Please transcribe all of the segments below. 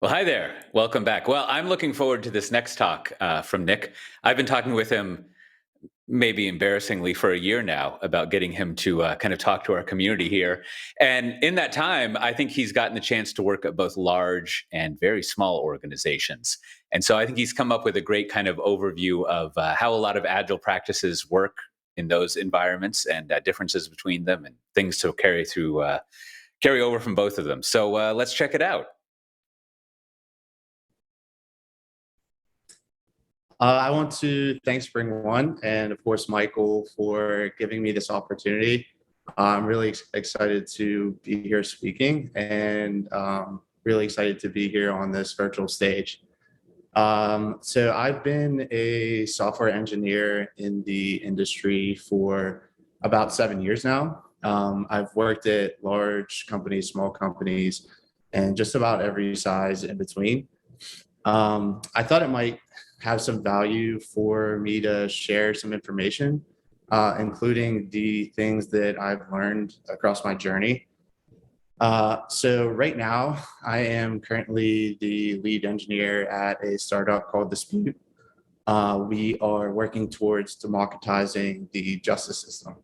Well, hi there. Welcome back. Well, I'm looking forward to this next talk from Nick. I've been talking with him, maybe embarrassingly, for a year now about getting him to kind of talk to our community here. And in that time, I think he's gotten the chance to work at both large and very small organizations. And so I think he's come up with a great kind of overview of how a lot of agile practices work in those environments and differences between them and things to carry over from both of them. So let's check it out. I want to thank Spring One and, of course, Michael for giving me this opportunity. I'm really excited to be here speaking and really excited to be here on this virtual stage. So I've been a software engineer in the industry for about 7 years now. I've worked at large companies, small companies, and just about every size in between. I thought it might have some value for me to share some information, including the things that I've learned across my journey. So right now, I am currently the lead engineer at a startup called Dispute. We are working towards democratizing the justice system.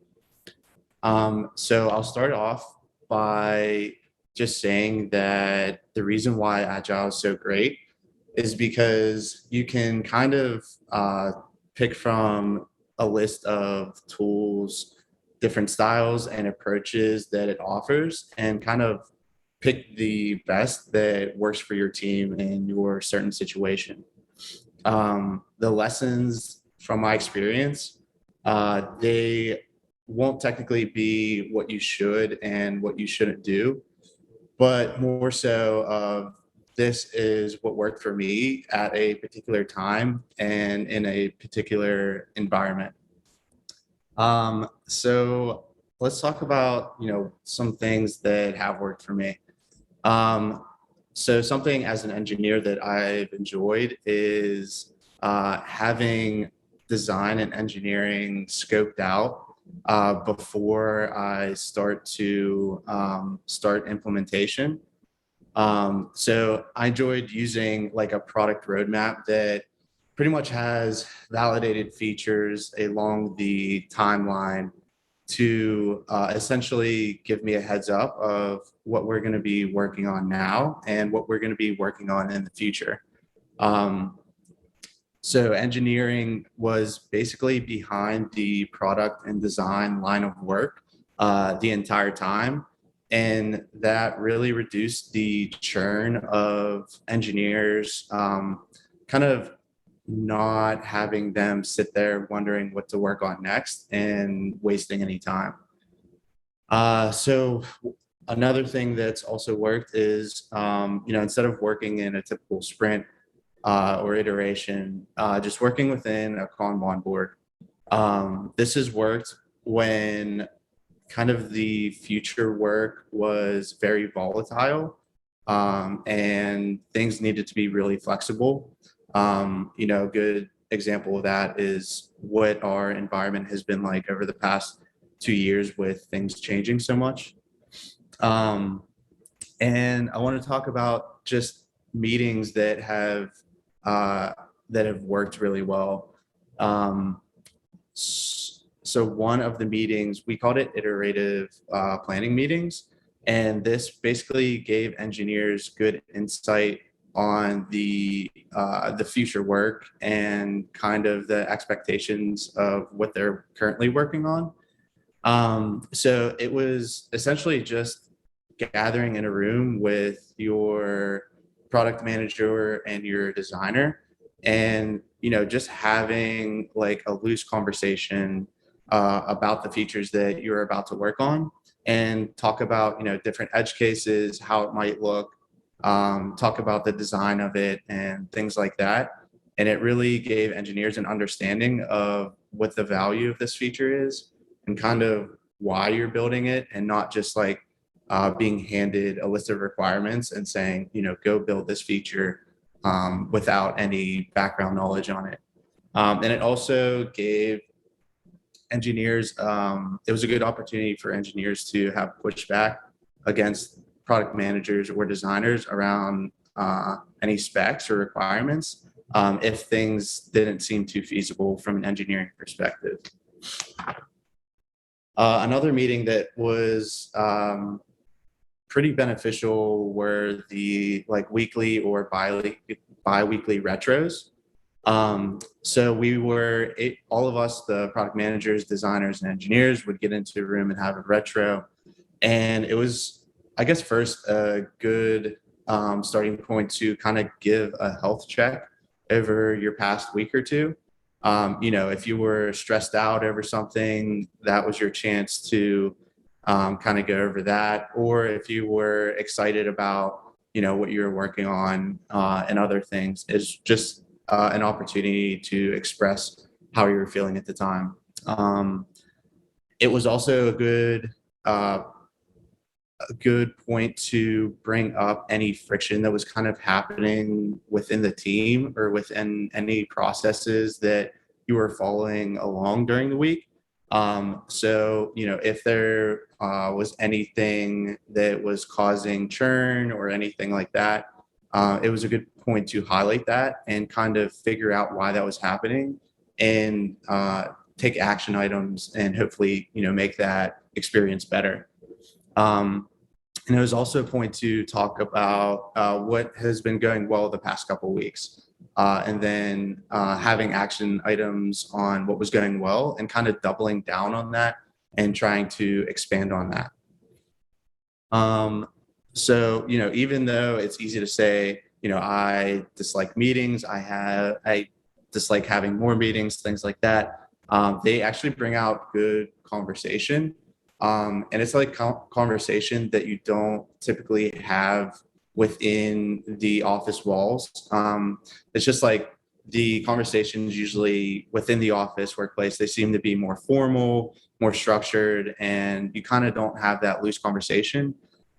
So I'll start off by just saying that the reason why Agile is so great is because you can kind of pick from a list of tools, different styles and approaches that it offers, and kind of pick the best that works for your team in your certain situation. The lessons from my experience, they won't technically be what you should and what you shouldn't do, but more so of this is what worked for me at a particular time and in a particular environment. So let's talk about, some things that have worked for me. Um, so something as an engineer that I've enjoyed is having design and engineering scoped out before I start implementation. So I enjoyed using like a product roadmap that pretty much has validated features along the timeline to essentially give me a heads up of what we're going to be working on now and what we're going to be working on in the future. Um, so engineering was basically behind the product and design line of work the entire time. And that really reduced the churn of engineers, kind of not having them sit there wondering what to work on next and wasting any time. So another thing that's also worked is, instead of working in a typical sprint or iteration, just working within a Kanban board. This has worked when kind of the future work was very volatile and things needed to be really flexible. A good example of that is what our environment has been like over the past 2 years with things changing so much. Um, and I want to talk about just meetings uh, that have worked really well. Um, so one of the meetings, we called it iterative planning meetings, and this basically gave engineers good insight on the future work and kind of the expectations of what they're currently working on. So it was essentially just gathering in a room with your product manager and your designer and just having like a loose conversation about the features that you're about to work on and talk about different edge cases, how it might look, talk about the design of it and things like that. And it really gave engineers an understanding of what the value of this feature is and kind of why you're building it, and not just like being handed a list of requirements and saying, go build this feature without any background knowledge on it. And it also gave engineers, it was a good opportunity for engineers to have pushback against product managers or designers around any specs or requirements if things didn't seem too feasible from an engineering perspective. Another meeting that was pretty beneficial were the like weekly or bi-weekly retros. So all of us, the product managers, designers, and engineers would get into a room and have a retro. And it was, I guess, first a good starting point to kind of give a health check over your past week or two. If you were stressed out over something, that was your chance to kind of go over that. Or if you were excited about, what you were working on and other things, is just an opportunity to express how you were feeling at the time. It was also a good point to bring up any friction that was kind of happening within the team or within any processes that you were following along during the week. If there was anything that was causing churn or anything like that, it was a good point to highlight that and kind of figure out why that was happening and take action items and hopefully, make that experience better. And it was also a point to talk about what has been going well the past couple of weeks. And then having action items on what was going well and kind of doubling down on that and trying to expand on that. Even though it's easy to say, I dislike meetings, I dislike having more meetings, things like that, they actually bring out good conversation. And it's like conversation that you don't typically have within the office walls. It's just like the conversations usually within the office workplace, they seem to be more formal, more structured, and you kind of don't have that loose conversation.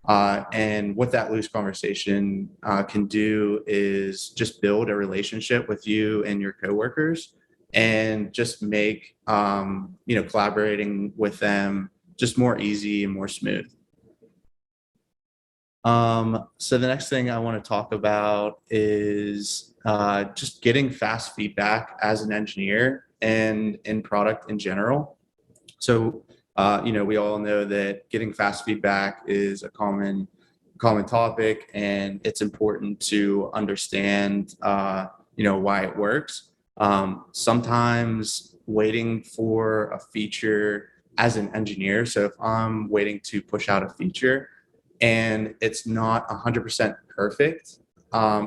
And what that loose conversation can do is just build a relationship with you and your coworkers and just make, collaborating with them just more easy and more smooth. So the next thing I want to talk about is just getting fast feedback as an engineer and in product in general. So, we all know that getting fast feedback is a common topic, and it's important to understand, why it works. Sometimes waiting for a feature as an engineer. So if I'm waiting to push out a feature and it's not 100% perfect,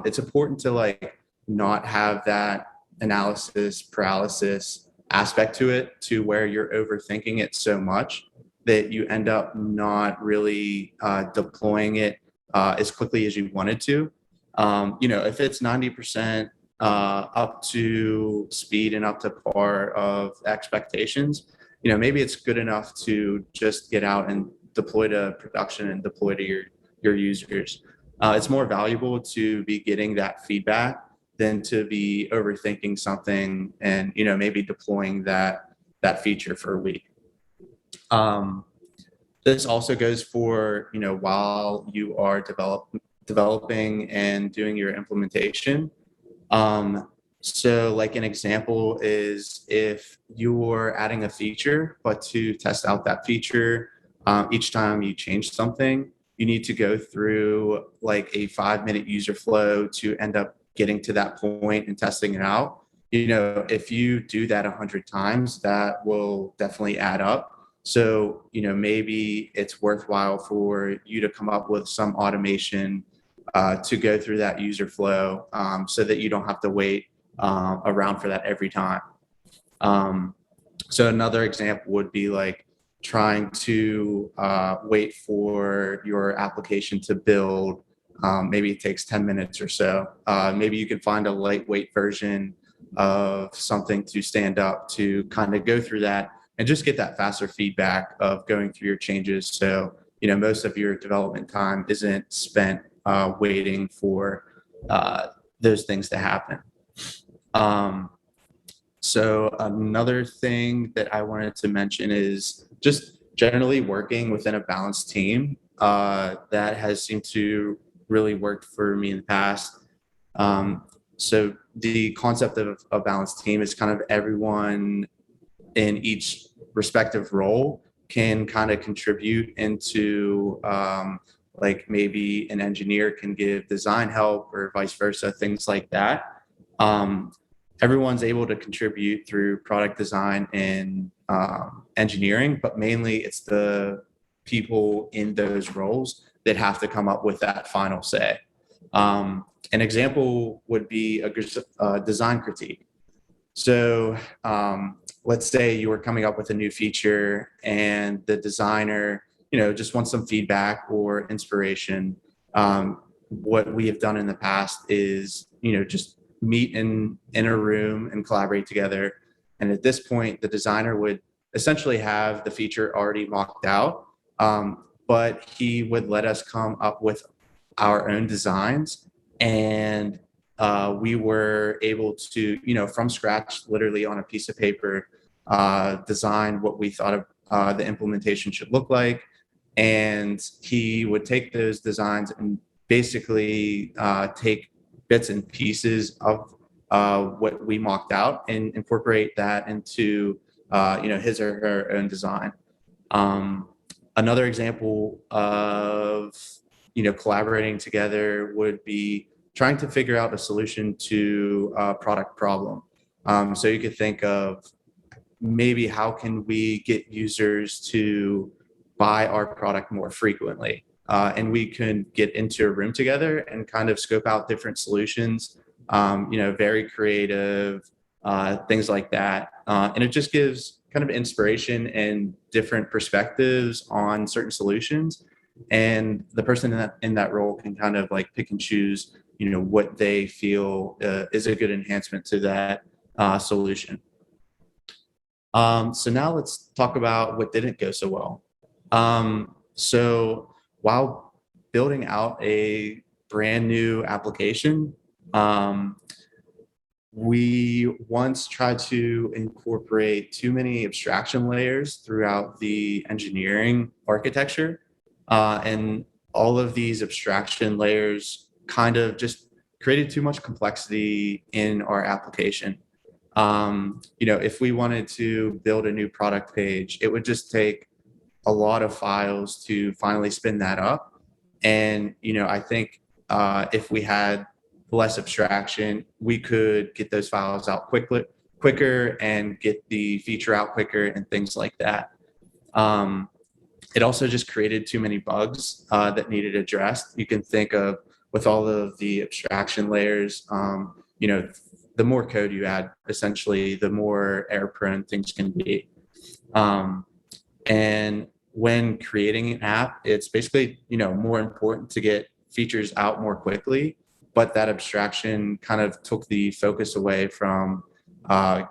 it's important to not have that analysis paralysis aspect to it, to where you're overthinking it so much that you end up not really deploying it as quickly as you wanted to. If it's 90% up to speed and up to par of expectations, maybe it's good enough to just get out and deploy to production and deploy to your users. It's more valuable to be getting that feedback than to be overthinking something and, maybe deploying that feature for a week. This also goes for, while you are developing and doing your implementation. So like an example is if you're adding a feature, but to test out that feature, each time you change something, you need to go through like a 5-minute user flow to end up getting to that point and testing it out. If you do that 100 times, that will definitely add up. So, maybe it's worthwhile for you to come up with some automation to go through that user flow so that you don't have to wait around for that every time. So another example would be like trying to wait for your application to build. Maybe it takes 10 minutes or so. Maybe you can find a lightweight version of something to stand up to kind of go through that and just get that faster feedback of going through your changes. So, most of your development time isn't spent waiting for those things to happen. So another thing that I wanted to mention is just generally working within a balanced team that has seemed to really worked for me in the past. So the concept of a balanced team is kind of everyone in each respective role can kind of contribute into like maybe an engineer can give design help or vice versa, things like that. Um, Everyone's able to contribute through product design and engineering, but mainly it's the people in those roles that have to come up with that final say. An example would be a design critique. So let's say you were coming up with a new feature and the designer, just wants some feedback or inspiration. What we have done in the past is, just meet in a room and collaborate together. And at this point, the designer would essentially have the feature already mocked out, but he would let us come up with our own designs, and we were able to, from scratch, literally on a piece of paper, design what we thought of the implementation should look like. And he would take those designs and basically take bits and pieces of what we mocked out and incorporate that into, his or her own design. Another example of, collaborating together would be trying to figure out a solution to a product problem. So you could think of maybe how can we get users to buy our product more frequently? And we can get into a room together and kind of scope out different solutions, very creative, things like that. And it just gives kind of inspiration and different perspectives on certain solutions. And the person in that role can kind of like pick and choose, what they feel is a good enhancement to that solution. So now let's talk about what didn't go so well. So while building out a brand new application, we once tried to incorporate too many abstraction layers throughout the engineering architecture. And all of these abstraction layers kind of just created too much complexity in our application. If we wanted to build a new product page, it would just take a lot of files to finally spin that up. And, I think if we had less abstraction, we could get those files out quicker and get the feature out quicker and things like that. It also just created too many bugs that needed addressed. You can think of with all of the abstraction layers, the more code you add, essentially, the more error prone things can be. And when creating an app, it's basically, more important to get features out more quickly, but that abstraction kind of took the focus away from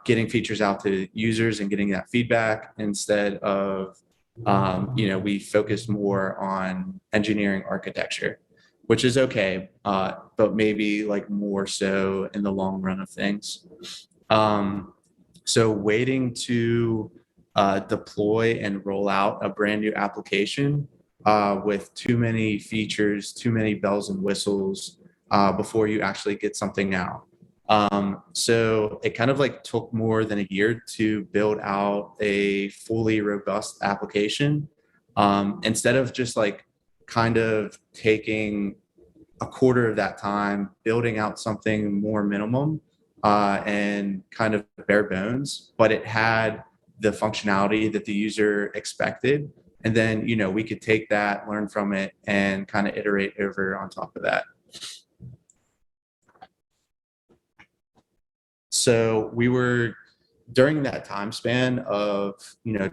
getting features out to users and getting that feedback instead of, we focused more on engineering architecture, which is okay, but maybe like more so in the long run of things. So waiting to deploy and roll out a brand new application with too many features, too many bells and whistles before you actually get something out. So it kind of like took more than a year to build out a fully robust application. Instead of just like kind of taking a quarter of that time, building out something more minimum and kind of bare bones, but it had the functionality that the user expected. And then, we could take that, learn from it, and kind of iterate over on top of that. So we were, during that time span of,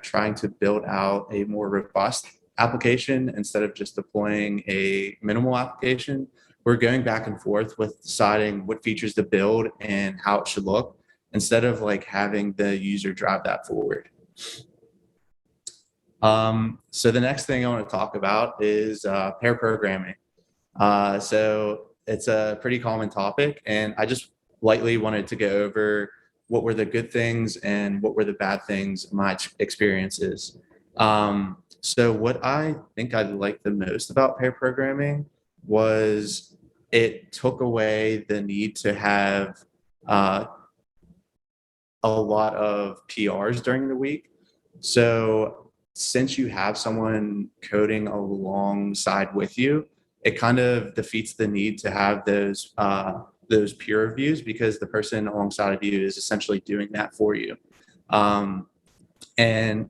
trying to build out a more robust application instead of just deploying a minimal application, we're going back and forth with deciding what features to build and how it should look instead of like having the user drive that forward. So the next thing I want to talk about is pair programming. So it's a pretty common topic, and I just lightly wanted to go over what were the good things and what were the bad things in my experiences. So what I think I like the most about pair programming was it took away the need to have uh, a lot of PRs during the week. So since you have someone coding alongside with you, it kind of defeats the need to have those peer reviews because the person alongside of you is essentially doing that for you. Um, and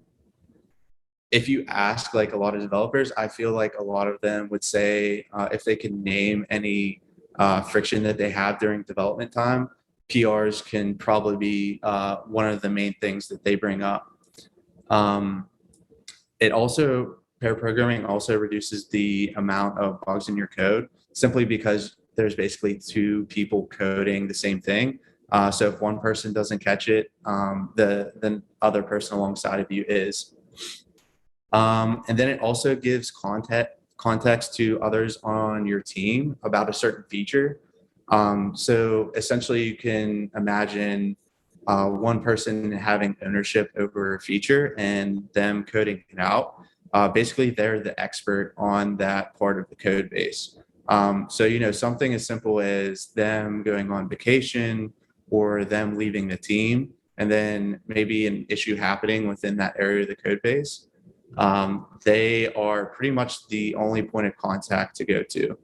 if you ask like a lot of developers, I feel like a lot of them would say if they can name any friction that they have during development time, PRs can probably be one of the main things that they bring up. Um, it also, pair programming also reduces the amount of bugs in your code simply because there's basically two people coding the same thing. So if one person doesn't catch it, the other person alongside of you is. And then it also gives context to others on your team about a certain feature. So essentially, you can imagine one person having ownership over a feature and them coding it out. Basically, they're the expert on that part of the code base. So, something as simple as them going on vacation or them leaving the team, and then maybe an issue happening within that area of the code base, they are pretty much the only point of contact to go to.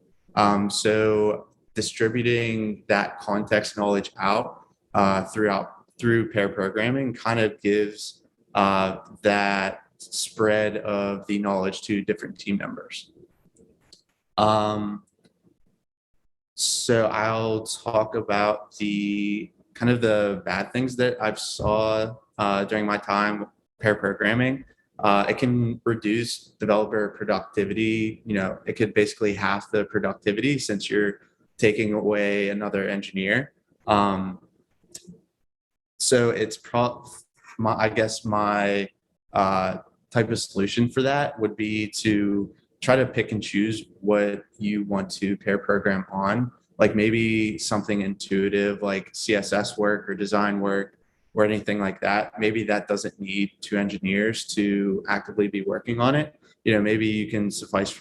So distributing that context knowledge out through pair programming kind of gives that spread of the knowledge to different team members. So I'll talk about the kind of the bad things that I've saw during my time pair programming. It can reduce developer productivity. It could basically half the productivity since you're taking away another engineer. So it's I guess my uh, type of solution for that would be to try to pick and choose what you want to pair program on, like maybe something intuitive like CSS work or design work or anything like that. Maybe that doesn't need two engineers to actively be working on it. Maybe you can suffice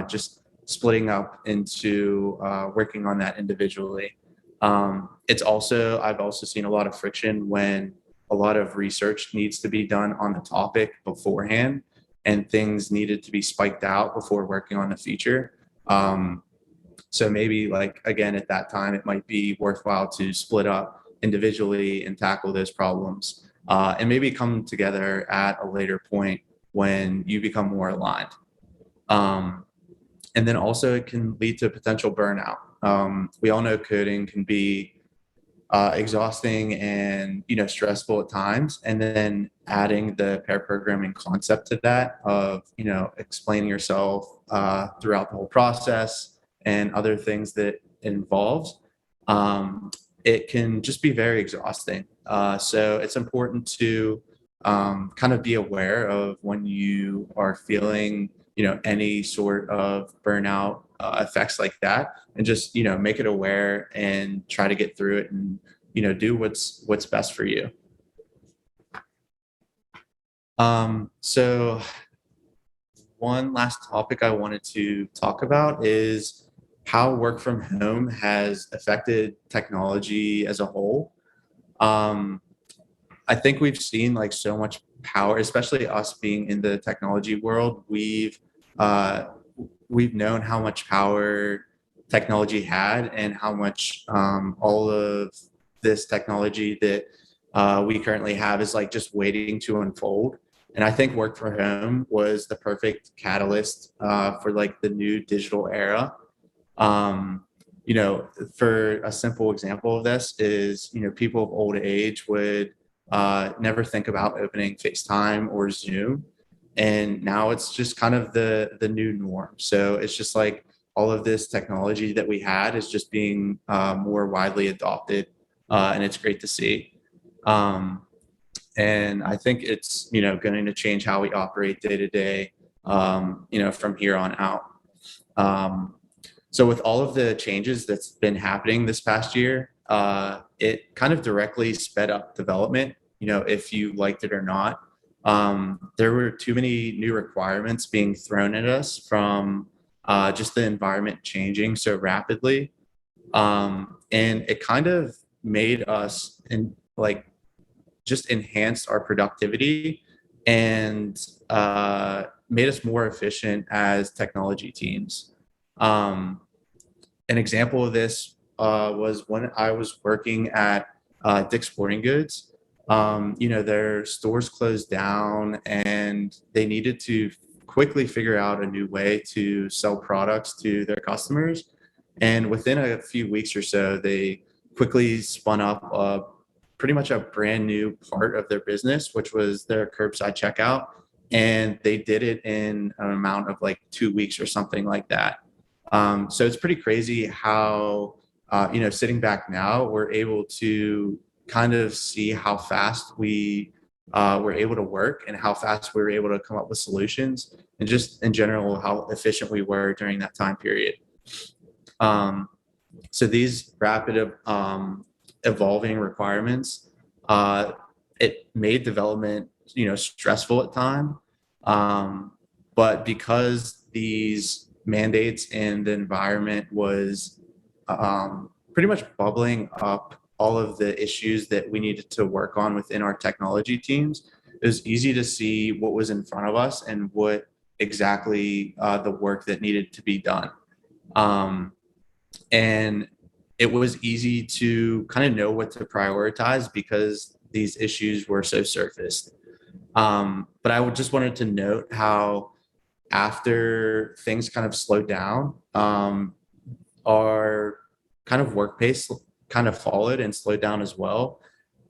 just splitting up into working on that individually. I've also seen a lot of friction when a lot of research needs to be done on the topic beforehand and things needed to be spiked out before working on a feature. So maybe like, again, at that time, it might be worthwhile to split up individually and tackle those problems and maybe come together at a later point when you become more aligned. And then also it can lead to potential burnout. We all know coding can be exhausting and stressful at times, and then adding the pair programming concept to that of explaining yourself throughout the whole process and other things that it involves, it can just be very exhausting. So it's important to kind of be aware of when you are feeling any sort of burnout effects like that, and just make it aware and try to get through it and do what's best for you. So one last topic I wanted to talk about is how work from home has affected technology as a whole. um, I think we've seen like so much power, especially us being in the technology world. Uh, we've known how much power technology had and how much all of this technology that we currently have is like just waiting to unfold. And I think work from home was the perfect catalyst for like the new digital era. Um, for a simple example of this is, people of old age would never think about opening FaceTime or Zoom. And now it's just kind of the new norm. So it's just like all of this technology that we had is just being more widely adopted. And it's great to see. Um, and I think it's, going to change how we operate day to day, from here on out. Um, so with all of the changes that's been happening this past year, it kind of directly sped up development, if you liked it or not. There were too many new requirements being thrown at us from just the environment changing so rapidly. And it kind of made us like just enhanced our productivity and made us more efficient as technology teams. Um, an example of this was when I was working at Dick's Sporting Goods. Their stores closed down and they needed to quickly figure out a new way to sell products to their customers. And within a few weeks or so, they quickly spun up pretty much a brand new part of their business, which was their curbside checkout. And they did it in an amount of like 2 weeks or something like that. So it's pretty crazy how, sitting back now, we're able to kind of see how fast we were able to work and how fast we were able to come up with solutions and just in general, how efficient we were during that time period. Um, so these rapid evolving requirements, it made development, stressful at time. But because these mandates and the environment was pretty much bubbling up all of the issues that we needed to work on within our technology teams, it was easy to see what was in front of us and what exactly the work that needed to be done. Um, and it was easy to kind of know what to prioritize because these issues were so surfaced. But I would just wanted to note how after things kind of slowed down, our kind of work pace kind of followed and slowed down as well.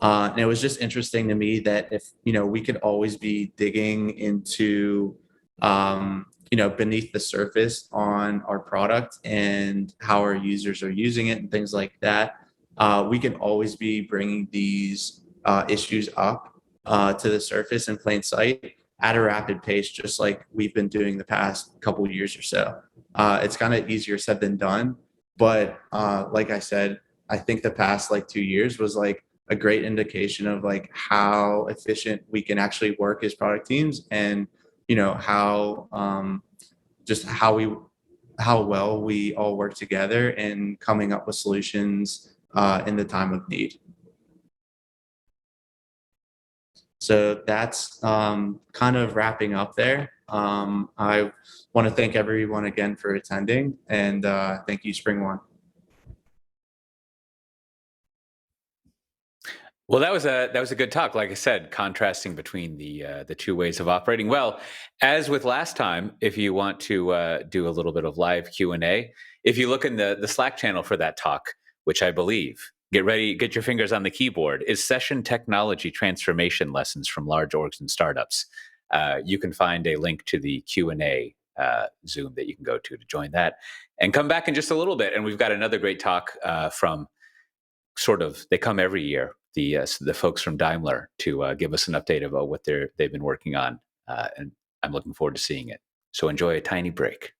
And it was just interesting to me that if, we could always be digging into, beneath the surface on our product and how our users are using it and things like that, we can always be bringing these issues up to the surface in plain sight at a rapid pace, just like we've been doing the past couple of years or so. It's kind of easier said than done, but like I said, I think the past like 2 years was like a great indication of like how efficient we can actually work as product teams, and how just how well we all work together in coming up with solutions in the time of need. So that's kind of wrapping up there. I want to thank everyone again for attending, and thank you, Spring One. Well, that was a good talk. Like I said, contrasting between the two ways of operating. Well, as with last time, if you want to do a little bit of live Q&A, if you look in the Slack channel for that talk, which I believe, get ready, get your fingers on the keyboard, is Session Technology Transformation Lessons from Large Orgs and Startups. You can find a link to the Q&A Zoom that you can go to join that, and come back in just a little bit. And we've got another great talk from they come every year, the folks from Daimler, to give us an update about what they've been working on, and I'm looking forward to seeing it. So enjoy a tiny break.